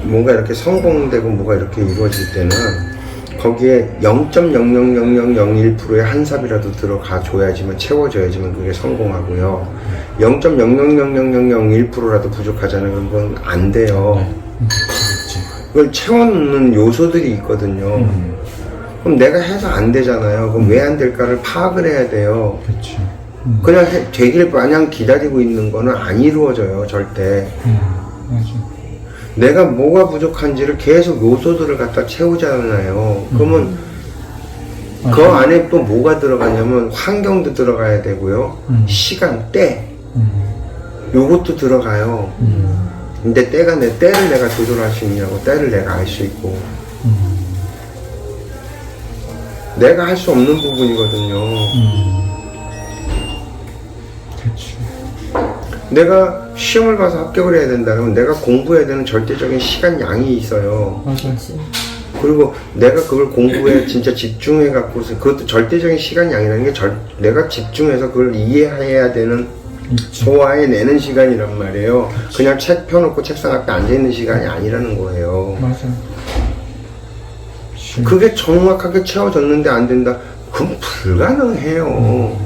뭔가 이렇게 성공되고 뭐가 이렇게 이루어질 때는 거기에 0.00001%의 한 삽이라도 들어가 줘야지만, 채워줘야지만 그게 성공하고요. 0.0000001%라도 부족하잖아요. 그럼 그건 안 돼요. 그걸 채워놓는 요소들이 있거든요. 그럼 내가 해서 안 되잖아요. 그럼 왜 안 될까를 파악을 해야 돼요. 그렇죠. 그냥 되길 마냥 기다리고 있는 거는 안 이루어져요, 절대. 맞아. 내가 뭐가 부족한지를 계속 요소들을 갖다 채우잖아요. 그러면 그 안에 또 뭐가 들어가냐면 환경도 들어가야 되고요. 시간, 때. 요것도 들어가요. 근데 때가 내 때를 내가 조절할 수 있냐고, 때를 내가 알 수 있고. 내가 할 수 없는 부분이거든요. 그렇죠. 내가 시험을 봐서 합격을 해야 된다면 내가 공부해야 되는 절대적인 시간 양이 있어요. 맞아요. 그리고 내가 그걸 공부에 진짜 집중해 갖고서, 그것도 절대적인 시간 양이라는 게 내가 집중해서 그걸 이해해야 되는, 소화해내는 시간이란 말이에요. 그냥 책 펴놓고 책상 앞에 앉아있는 시간이 아니라는 거예요. 맞아요. 그게 정확하게 채워졌는데 안 된다? 그건 불가능해요.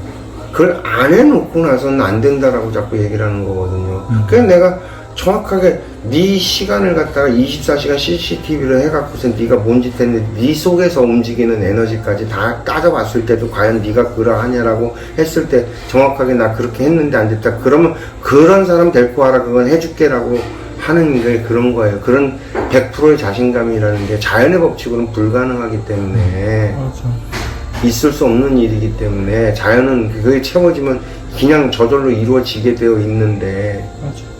그걸 안 해놓고 나서는 안 된다라고 자꾸 얘기를 하는 거거든요. 그래서 내가 정확하게 네 시간을 갖다가 24시간 CCTV를 해갖고서 네가 뭔 짓 했는데 네 속에서 움직이는 에너지까지 다 따져봤을 때도 과연 네가 그러하냐라고 했을 때 정확하게 나 그렇게 했는데 안 됐다. 그러면 그런 사람 데리고 와라, 그건 해줄게라고 하는 게 그런 거예요. 그런 100%의 자신감이라는 게 자연의 법칙으로는 불가능하기 때문에, 맞아. 있을 수 없는 일이기 때문에, 자연은 그게 채워지면 그냥 저절로 이루어지게 되어 있는데, 맞아.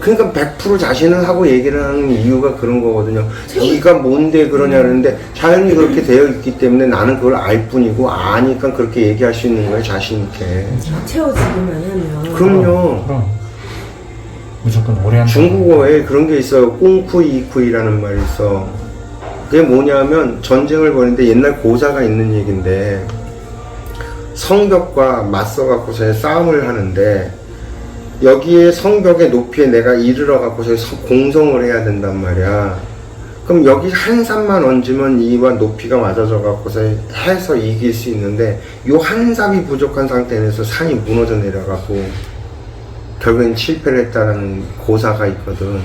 그러니까 100% 자신을 하고 얘기를 하는 이유가 그런 거거든요. 네가 뭔데 그러냐 그러는데 자연이 그렇게 되어 있기 때문에 나는 그걸 알 뿐이고, 아니까 그렇게 얘기할 수 있는 거예요, 자신 있게. 채워지기만 하면. 그럼요. 그럼 무조건 오래 한다. 중국어에 그런 게 있어요. 꽁쿠이쿠이라는 말이 있어. 그게 뭐냐면 전쟁을 벌이는데, 옛날 고사가 있는 얘기인데, 성벽과 맞서 갖고서 싸움을 하는데, 여기에 성벽의 높이에 내가 이르러 갖고서 공성을 해야 된단 말이야. 그럼 여기 한 삽만 얹으면 이와 높이가 맞아져 갖고서 해서 이길 수 있는데, 요 한 삽이 부족한 상태에서 산이 무너져 내려가고 결국엔 실패를 했다는 고사가 있거든.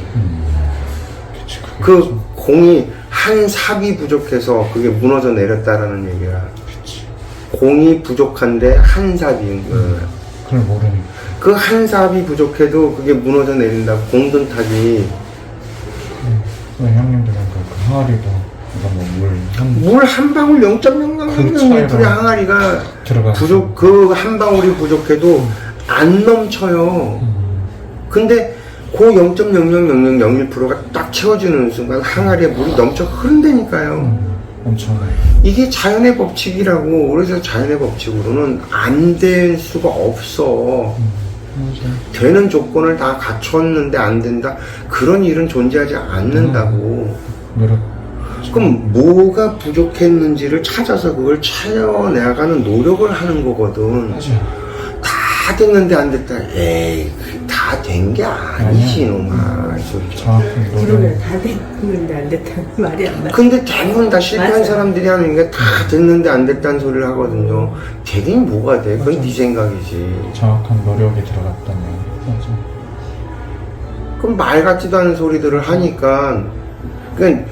그치, 그 공이 한 삽이 부족해서 그게 무너져 내렸다라는 얘기야. 그치. 공이 부족한데 한 삽인 거야. 그걸 모르니까. 그 한 삽이 부족해도 그게 무너져 내린다. 공든탑이. 형님들은 그 항아리도 물 한 방울 0.0001%의 항아리가 부족, 그 한 방울이 부족해도 안 넘쳐요. 근데 그 0.0001%가 딱 채워지는 순간 항아리에 물이 넘쳐 흐른다니까요. 엄청나요. 이게 자연의 법칙이라고. 그래서 자연의 법칙으로는 안 될 수가 없어. 되는 조건을 다 갖췄는데 안 된다? 그런 일은 존재하지 않는다고. 그럼 뭐가 부족했는지를 찾아서 그걸 채워나가는 노력을 하는 거거든. 다 됐는데 안 됐다. 에이, 다 된 게 아니지, 이놈아. 그러면 다 됐는데 안 됐다는 말이 안 나. 근데 대부분 다 실패한 맞아. 사람들이 하는 게 다 됐는데 안 됐다는 소리를 하거든요. 되긴 뭐가 돼? 그건 네 생각이지. 정확한 노력이 들어갔다네. 맞아. 그럼 말 같지도 않은 소리들을 하니까, 그러니까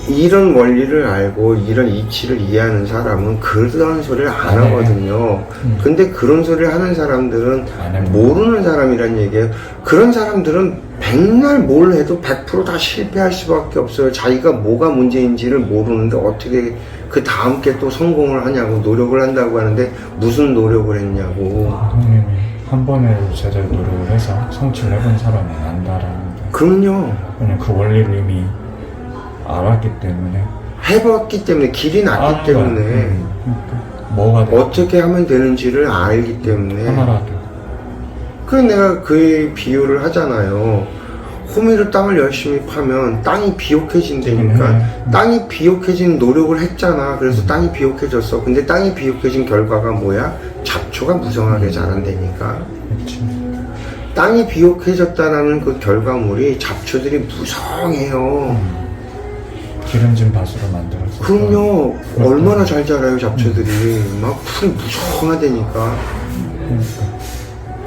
이런 원리를 알고 이런 이치를 이해하는 사람은 그런 소리를 안 하거든요. 근데 그런 소리를 하는 사람들은 모르는 사람이란 얘기예요. 그런 사람들은 백날 뭘 해도 100% 다 실패할 수밖에 없어요. 자기가 뭐가 문제인지를 모르는데 어떻게 그 다음 게 또 성공을 하냐고. 노력을 한다고 하는데 무슨 노력을 했냐고. 형님이 한 번에 제대로 노력을 해서 성취를 해본 사람은 안다라는데. 그럼요. 그냥 그 원리를 이미 알았기 때문에, 해봤기 때문에, 길이 났기 때문에, 뭐가 어떻게 하면 되는지를 알기 때문에. 하나라도. 그래서 내가 그 비유를 하잖아요. 호미로 땅을 열심히 파면 땅이 비옥해진다니까. 땅이 비옥해진 노력을 했잖아. 그래서 땅이 비옥해졌어. 근데 땅이 비옥해진 결과가 뭐야? 잡초가 무성하게 자란다니까. 그치. 땅이 비옥해졌다라는 그 결과물이 잡초들이 무성해요. 기름진 밭으로 만들었어. 그럼요. 얼마나 잘 자라요, 잡초들이. 막 풀이 무성하다니까.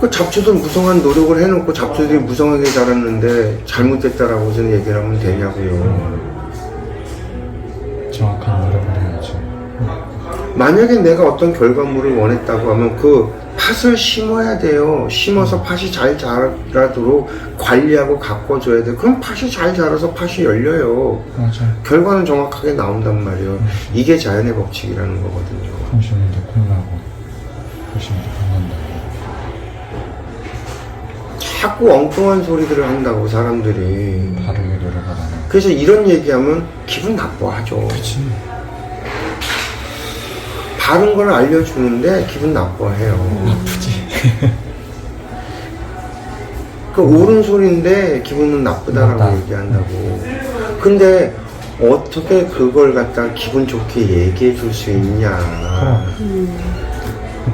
그 잡초들 무성한 노력을 해놓고 잡초들이 무성하게 자랐는데 잘못됐다라고 저는 얘기를 하면 되냐고요. 정확한 노력을 해야지. 만약에 내가 어떤 결과물을 원했다고 하면 그 팥을 심어야 돼요. 심어서 팥이 잘 자라도록 관리하고 가꿔줘야 돼요. 그럼 팥이 잘 자라서 팥이 열려요. 맞아. 결과는 정확하게 나온단 말이에요. 이게 자연의 법칙이라는 거거든요. 콩심인데 콩나고 콩심인데 콩난다고. 자꾸 엉뚱한 소리들을 한다고 사람들이. 바르게 노력하라는. 그래서 이런 얘기하면 기분 나빠하죠. 그치. 바른 걸 알려주는데 기분 나빠해요. 아프지. 그 옳은 소리인데 기분은 나쁘다라고 맞다. 얘기한다고. 근데 어떻게 그걸 갖다 기분 좋게 얘기해 줄 수 있냐. 그럼.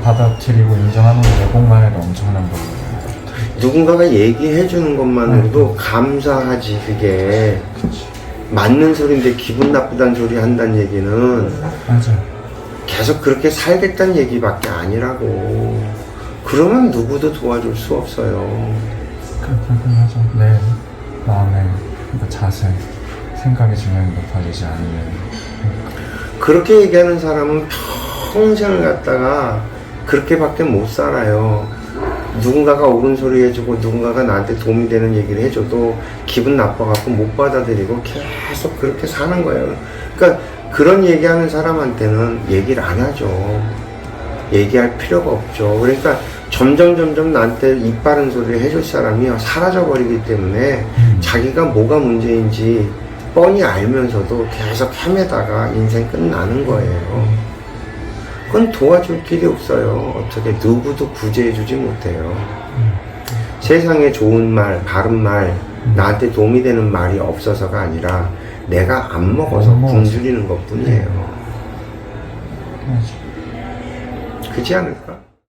받아들이고 인정하는 내공만 해도 엄청난 거고. 누군가가 얘기해 주는 것만으로도 감사하지. 그게 맞는 소리인데 기분 나쁘다는 소리 한다는 얘기는 맞아. 계속 그렇게 살겠다는 얘기밖에 아니라고. 그러면 누구도 도와줄 수 없어요. 그렇긴 하죠. 내 마음의 그 자세, 생각의 지면이 높아지지 않으면. 그렇게 얘기하는 사람은 평생을 갖다가 그렇게밖에 못 살아요. 누군가가 옳은 소리 해주고 누군가가 나한테 도움이 되는 얘기를 해줘도 기분 나빠갖고 못 받아들이고 계속 그렇게 사는 거예요. 그러니까 그런 얘기하는 사람한테는 얘기를 안 하죠. 얘기할 필요가 없죠. 그러니까 점점 나한테 입 바른 소리를 해줄 사람이 사라져버리기 때문에 자기가 뭐가 문제인지 뻔히 알면서도 계속 헤매다가 인생 끝나는 거예요. 그건 도와줄 길이 없어요. 어떻게 누구도 구제해주지 못해요. 세상에 좋은 말, 바른 말, 나한테 도움이 되는 말이 없어서가 아니라 내가 안 먹어서 굶주리는 것 뿐이에요. 그렇지 않을까?